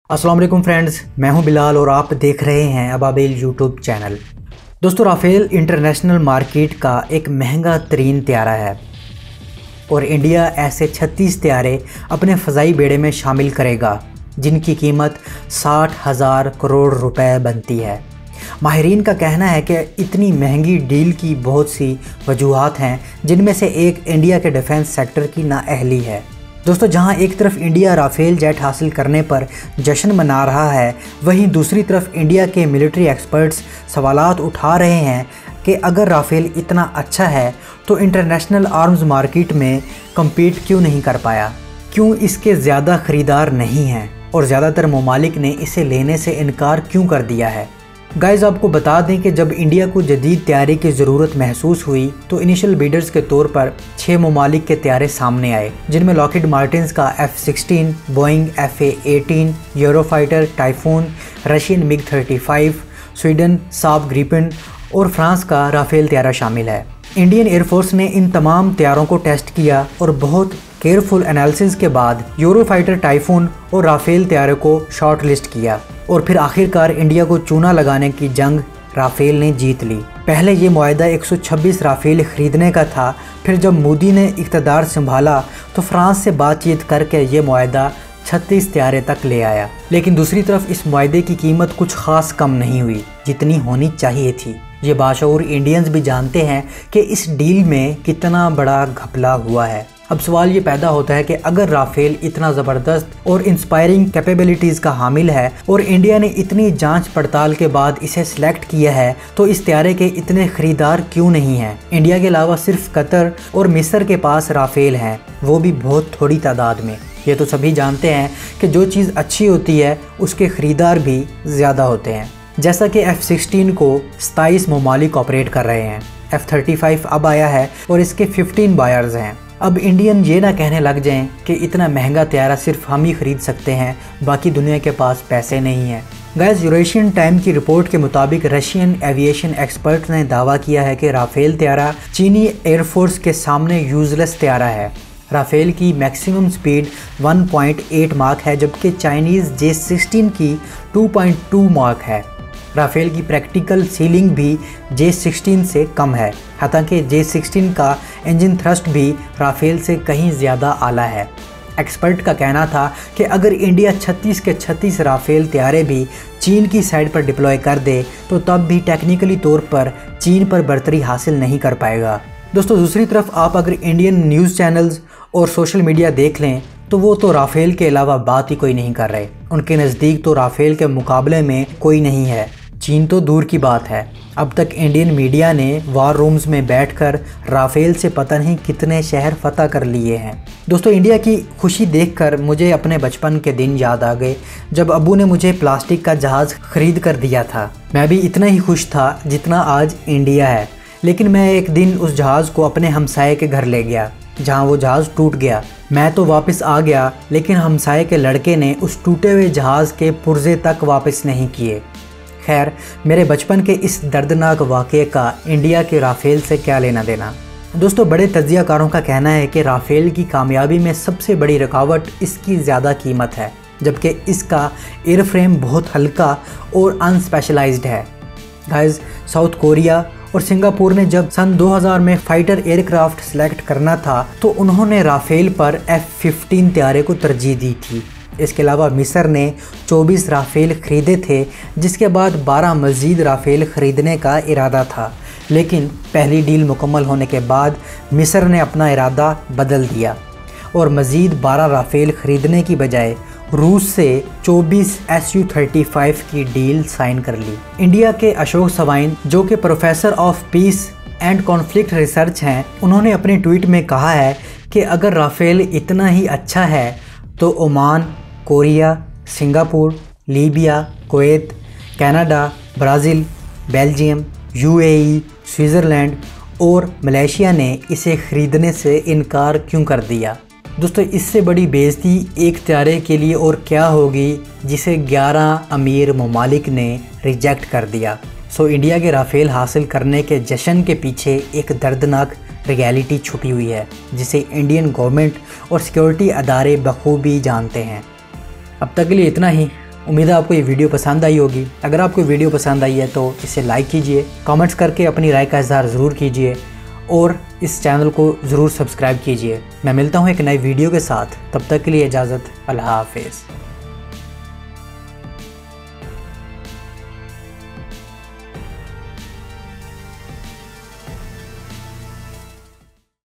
अस्सलाम वालेकुम फ्रेंड्स, मैं हूं बिलाल और आप देख रहे हैं अबाबिल यूट्यूब चैनल। दोस्तों, राफेल इंटरनेशनल मार्केट का एक महंगा तरीन त्यारा है और इंडिया ऐसे 36 त्यारे अपने फ़ज़ाई बेड़े में शामिल करेगा जिनकी कीमत 60,000 करोड़ रुपए बनती है। माहिरीन का कहना है कि इतनी महंगी डील की बहुत सी वजूहात हैं, जिनमें से एक इंडिया के डिफेंस सेक्टर की नाअहली है। दोस्तों, जहां एक तरफ इंडिया राफेल जेट हासिल करने पर जश्न मना रहा है, वहीं दूसरी तरफ इंडिया के मिलिट्री एक्सपर्ट्स सवालात उठा रहे हैं कि अगर राफेल इतना अच्छा है तो इंटरनेशनल आर्म्स मार्केट में कम्पीट क्यों नहीं कर पाया, क्यों इसके ज़्यादा ख़रीदार नहीं हैं और ज़्यादातर ममालिक ने इसे लेने से इनकार क्यों कर दिया है। गाइज़, आपको बता दें कि जब इंडिया को जदीद तैयारी की ज़रूरत महसूस हुई तो इनिशियल बिडर्स के तौर पर 6 ममालिक के तैयारे सामने आए, जिनमें लॉकहीड मार्टिन्स का F-16, Boeing FA-18, Eurofighter typhoon, Russian MiG-35, Sweden साब ग्रिपेन और फ्रांस का राफेल तैयारा शामिल है। इंडियन एयरफोर्स ने इन तमाम तैयारों को टेस्ट किया और बहुत केयरफुल एनालिसिस के बाद यूरोफाइटर टाइफून और राफेल तैयारे को शॉर्ट लिस्ट किया और फिर आखिरकार इंडिया को चूना लगाने की जंग राफेल ने जीत ली। पहले ये मुआहदा 126 राफेल खरीदने का था, फिर जब मोदी ने इक़्तिदार संभाला तो फ्रांस से बातचीत करके ये मुआहदा 36 तैयारे तक ले आया। लेकिन दूसरी तरफ इस मुआहदे की कीमत कुछ खास कम नहीं हुई जितनी होनी चाहिए थी। ये बाशऊर इंडियंस भी जानते हैं कि इस डील में कितना बड़ा घपला हुआ है। अब सवाल ये पैदा होता है कि अगर राफेल इतना ज़बरदस्त और इंस्पायरिंग कैपेबिलिटीज़ का हामिल है और इंडिया ने इतनी जांच पड़ताल के बाद इसे सिलेक्ट किया है, तो इस तैयारे के इतने ख़रीदार क्यों नहीं हैं? इंडिया के अलावा सिर्फ कतर और मिस्र के पास राफेल हैं, वो भी बहुत थोड़ी तादाद में। ये तो सभी जानते हैं कि जो चीज़ अच्छी होती है उसके ख़रीदार भी ज़्यादा होते हैं। जैसा कि F-16 को 27 ममालिक ऑपरेट कर रहे हैं, F-35 अब आया है और इसके 15 बायर्स हैं। अब इंडियन ये ना कहने लग जाएं कि इतना महंगा तैयारा सिर्फ हम ही खरीद सकते हैं, बाकी दुनिया के पास पैसे नहीं हैं। गाइस, यूरेशियन टाइम की रिपोर्ट के मुताबिक रशियन एविएशन एक्सपर्ट ने दावा किया है कि राफेल तैयारा चीनी एयरफोर्स के सामने यूजलेस तैयारा है। राफेल की मैक्सिमम स्पीड 1.8 मार्क है, जबकि चाइनीज़ J-16 की 2.2 मार्क है। राफेल की प्रैक्टिकल सीलिंग भी J-16 से कम है, हालांकि J-16 का इंजन थ्रस्ट भी राफेल से कहीं ज़्यादा आला है। एक्सपर्ट का कहना था कि अगर इंडिया 36 के 36 राफेल तैयारे भी चीन की साइड पर डिप्लॉय कर दे तो तब भी टेक्निकली तौर पर चीन पर बर्तरी हासिल नहीं कर पाएगा। दोस्तों, दूसरी तरफ आप अगर इंडियन न्यूज़ चैनल्स और सोशल मीडिया देख लें तो वो तो राफेल के अलावा बात ही कोई नहीं कर रहे। उनके नज़दीक तो राफेल के मुकाबले में कोई नहीं है, चीन तो दूर की बात है। अब तक इंडियन मीडिया ने वार रूम्स में बैठकर राफेल से पता नहीं कितने शहर फतह कर लिए हैं। दोस्तों, इंडिया की खुशी देखकर मुझे अपने बचपन के दिन याद आ गए जब अब्बू ने मुझे प्लास्टिक का जहाज़ खरीद कर दिया था। मैं भी इतना ही खुश था जितना आज इंडिया है। लेकिन मैं एक दिन उस जहाज़ को अपने हमसाये के घर ले गया जहाँ वो जहाज़ टूट गया। मैं तो वापस आ गया, लेकिन हमसाये के लड़के ने उस टूटे हुए जहाज़ के पुर्जे तक वापस नहीं किए। खैर, मेरे बचपन के इस दर्दनाक वाक़े का इंडिया के राफेल से क्या लेना देना। दोस्तों, बड़े तज्ज़ियाकारों का कहना है कि राफेल की कामयाबी में सबसे बड़ी रुकावट इसकी ज़्यादा कीमत है, जबकि इसका एयरफ्रेम बहुत हल्का और अनस्पेशलाइज्ड है। गाइस, साउथ कोरिया और सिंगापुर ने जब सन 2000 में फाइटर एयरक्राफ्ट सेलेक्ट करना था तो उन्होंने राफेल पर F-15 तैयारे को तरजीह दी थी। इसके अलावा मिस्र ने 24 राफेल ख़रीदे थे, जिसके बाद 12 मज़ीद राफेल ख़रीदने का इरादा था। लेकिन पहली डील मुकम्मल होने के बाद मिस्र ने अपना इरादा बदल दिया और मज़ीद 12 राफेल ख़रीदने की बजाय रूस से 24 Su-35 की डील साइन कर ली। इंडिया के अशोक सवाइन, जो कि professor of peace and conflict research हैं, उन्होंने अपने ट्वीट में कहा है कि अगर राफेल इतना ही अच्छा है तो Oman, Korea, Singapore, Libya, Kuwait, Canada, Brazil, Belgium, UAE, Switzerland और मलेशिया ने इसे ख़रीदने से इनकार क्यों कर दिया। दोस्तों, इससे बड़ी बेइज्जती एक तैयारे के लिए और क्या होगी जिसे 11 अमीर ममालिक ने रिजेक्ट कर दिया। सो इंडिया के राफेल हासिल करने के जश्न के पीछे एक दर्दनाक रियलिटी छुपी हुई है जिसे इंडियन गवर्नमेंट और सिक्योरिटी अदारे बखूबी जानते हैं। अब तक के लिए इतना ही। उम्मीद है आपको ये वीडियो पसंद आई होगी। अगर आपको वीडियो पसंद आई है तो इसे लाइक कीजिए, कमेंट्स करके अपनी राय का इज़हार ज़रूर कीजिए और इस चैनल को ज़रूर सब्सक्राइब कीजिए। मैं मिलता हूँ एक नई वीडियो के साथ, तब तक के लिए इजाज़त, अल्लाह हाफ़िज़।